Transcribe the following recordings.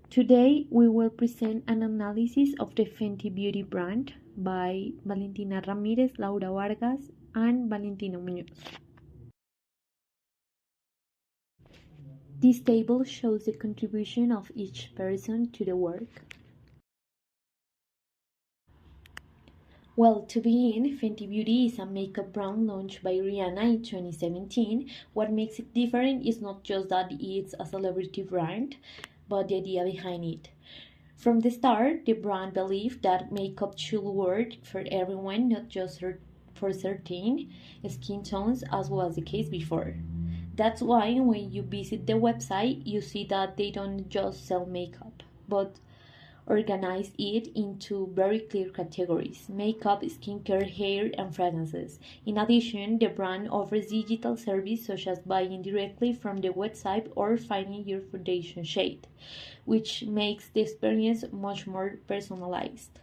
Today we will present an analysis of the Fenty Beauty brand by Valentina Ramirez, Laura Vargas, and Valentino Muñoz. This table shows the contribution of each person to the work. Well, to begin, Fenty Beauty is a makeup brand launched by Rihanna in 2017. What makes it different is not just that it's a celebrity brand, but the idea behind it. From the start, the brand believed that makeup should work for everyone, not just for certain skin tones, as was the case before. That's why when you visit the website, you see that they don't just sell makeup, but organize it into very clear categories: makeup, skincare, hair, and fragrances. In addition, the brand offers digital service such as buying directly from the website or finding your foundation shade, which makes the experience much more personalized.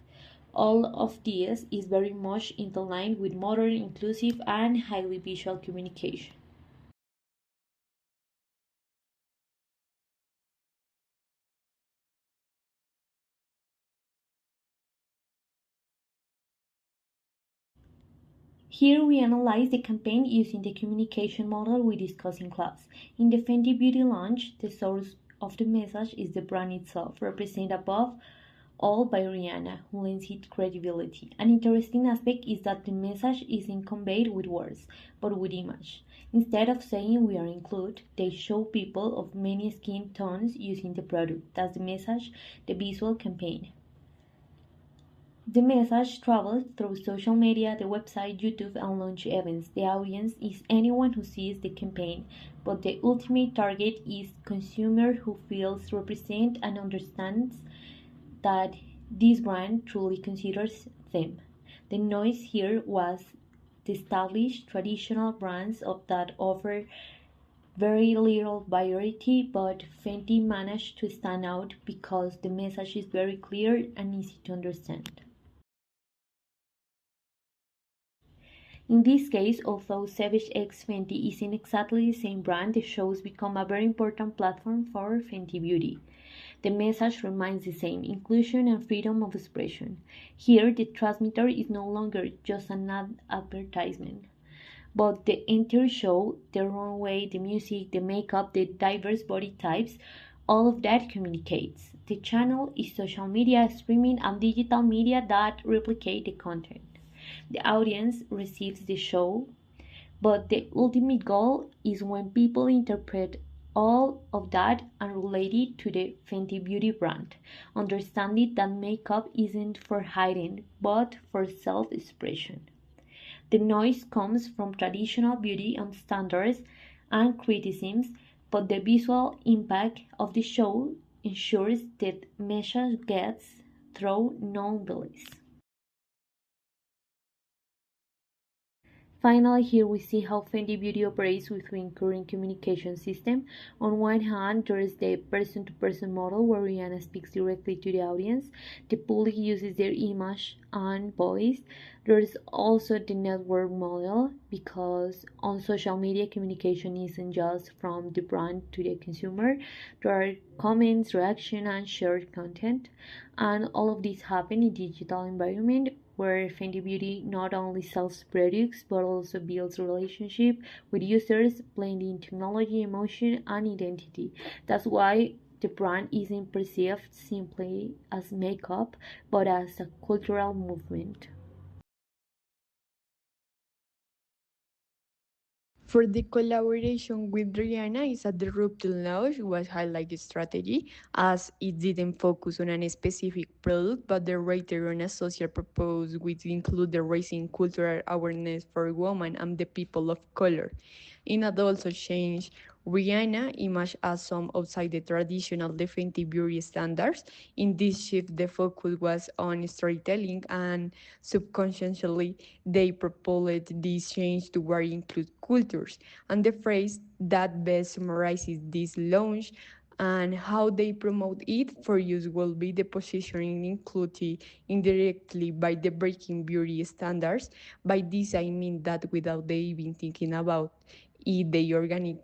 All of this is very much in line with modern, inclusive, and highly visual communication. Here we analyze the campaign using the communication model we discussed in class. In the Fenty Beauty launch, the source of the message is the brand itself, represented above all by Rihanna, who lends it credibility. An interesting aspect is that the message isn't conveyed with words, but with image. Instead of saying we are included, they show people of many skin tones using the product. That's the message, the visual campaign. The message travels through social media, the website, YouTube, and launch events. The audience is anyone who sees the campaign, but the ultimate target is consumer who feels represented and understands that this brand truly considers them. The noise here was the established traditional brands that offer very little variety, but Fenty managed to stand out because the message is very clear and easy to understand. In this case, although Savage X Fenty isn't exactly the same brand, the shows become a very important platform for Fenty Beauty. The message remains the same: inclusion and freedom of expression. Here, the transmitter is no longer just an advertisement, but the entire show, the runway, the music, the makeup, the diverse body types, all of that communicates. The channel is social media, streaming, and digital media that replicate the content. The audience receives the show, but the ultimate goal is when people interpret all of that and relate it to the Fenty Beauty brand, understanding that makeup isn't for hiding, but for self-expression. The noise comes from traditional beauty and standards and criticisms, but the visual impact of the show ensures that message gets through nonetheless. Finally, here we see how Fenty Beauty operates within current communication system. On one hand, there is the person-to-person model where Rihanna speaks directly to the audience. The public uses their image and voice. There is also the network model because on social media, communication isn't just from the brand to the consumer. There are comments, reaction, and shared content, and all of this happen in digital environment where Fenty Beauty not only sells products but also builds relationship with users, blending technology, emotion, and identity. That's why the brand isn't perceived simply as makeup but as a cultural movement. For the collaboration with Rihanna is a disruptive launch was highlighted strategy as it didn't focus on a specific product but the writer on a social purpose which include the raising cultural awareness for women and the people of color. It had also changed Rihanna image as some outside the traditional Fenty Beauty standards. In this shift, the focus was on storytelling and subconsciously they propelled this change toward include cultures. And the phrase that best summarizes this launch and how they promote it for use will be the positioning included indirectly by the breaking beauty standards. By this I mean that without they even thinking about it, they organic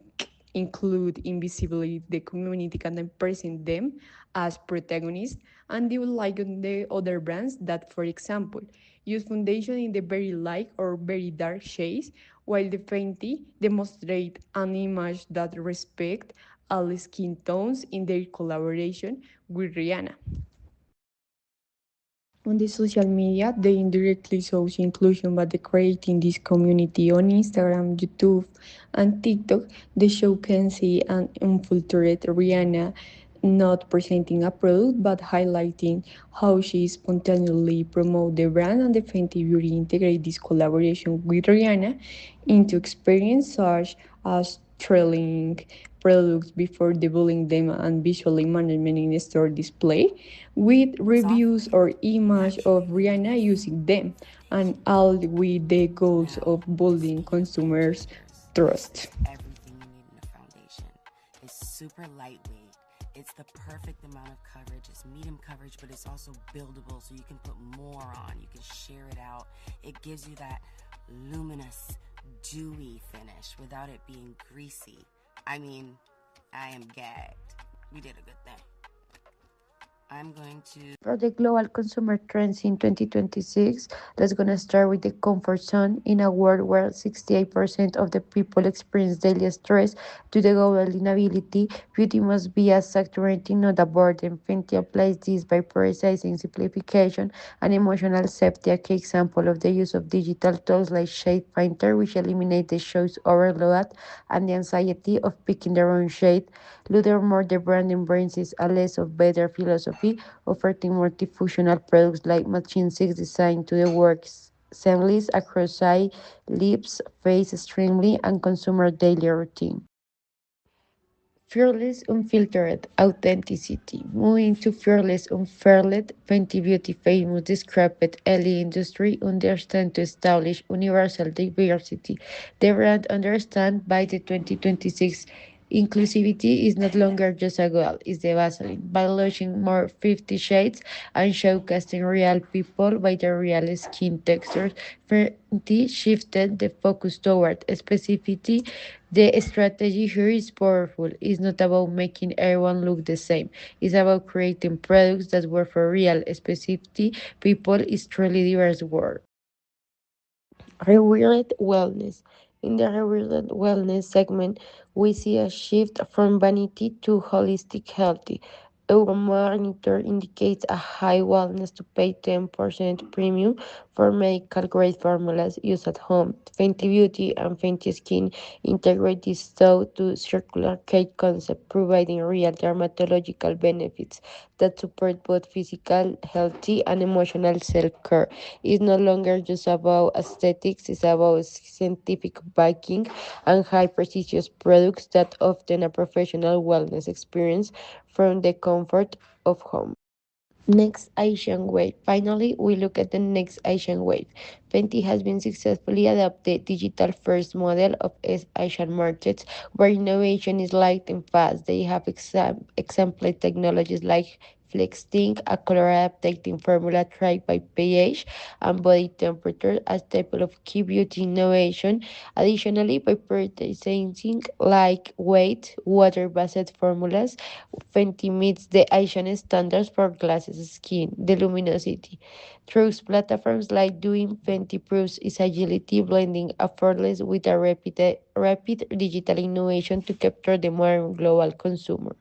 include invisibly the community can present them as protagonists, and they will like on the other brands that, for example, use foundation in the very light or very dark shades, while the Fenty demonstrate an image that respect all skin tones in their collaboration with Rihanna. On the social media, they indirectly shows inclusion by the creating this community on Instagram, YouTube, and TikTok. They show Kenzie and unfiltered Rihanna not presenting a product but highlighting how she spontaneously promote the brand, and the Fenty Beauty integrate this collaboration with Rihanna into experience such as trailing products before debuting them and visually management in store display with reviews or image of Rihanna using them, and all with the goals of building consumers' trust. Everything you need in a foundation. It's super lightweight. It's the perfect amount of coverage. It's medium coverage, but it's also buildable, so you can put more on. You can share it out. It gives you that luminous, dewy finish without it being greasy. I mean, I am gagged. We did a good thing. I'm going to. For the global consumer trends in 2026, let's gonna start with the comfort zone. In a world where 68% of the people experience daily stress due to global inability, beauty must be a saturating, not a burden. Fenty applies this by prioritizing simplification and emotional safety. A key example of the use of digital tools like Shade Finder, which eliminate the choice overload and the anxiety of picking the wrong shade. Furthermore, the brand embraces a less of better philosophy, offering multifunctional products like Machine 6 designed to the work seamless across eye, lips, face, streamly, and consumer daily routine. Fearless, unfiltered authenticity. Moving to fearless, unfiltered, Fenty Beauty famous described early industry understand to establish universal diversity. The brand understand by the 2026 inclusivity is not longer just a goal, it's the baseline. By launching more 50 shades and showcasing real people by their real skin textures, Fenty shifted the focus toward specificity. The strategy here is powerful. It's not about making everyone look the same. It's about creating products that work for real, specific people. Is truly diverse world. Rewarded wellness. In the rewarded wellness segment, we see a shift from vanity to holistic healthy. Our monitor indicates a high willingness to pay 10% premium for medical grade formulas used at home. Fenty Beauty and Fenty Skin integrate this thought to circular care concept, providing real dermatological benefits that support both physical healthy and emotional self-care. It's no longer just about aesthetics, it's about scientific backing and high precision products that often a professional wellness experience from the comfort of home. Next Asian wave. Finally, we look at the next Asian wave. Fenty has been successfully adopted digital first model of Asian markets where innovation is light and fast. They have exemplary technologies like FlexTint, a color adapting formula tracked by pH and body temperature as type of key beauty innovation. Additionally, by prioritizing lightweight, water-based formulas, Fenty meets the Asian standards for glasses skin, the luminosity. Through platforms like doing Fenty proves its agility, blending effortless with a rapid digital innovation to capture the modern global consumer.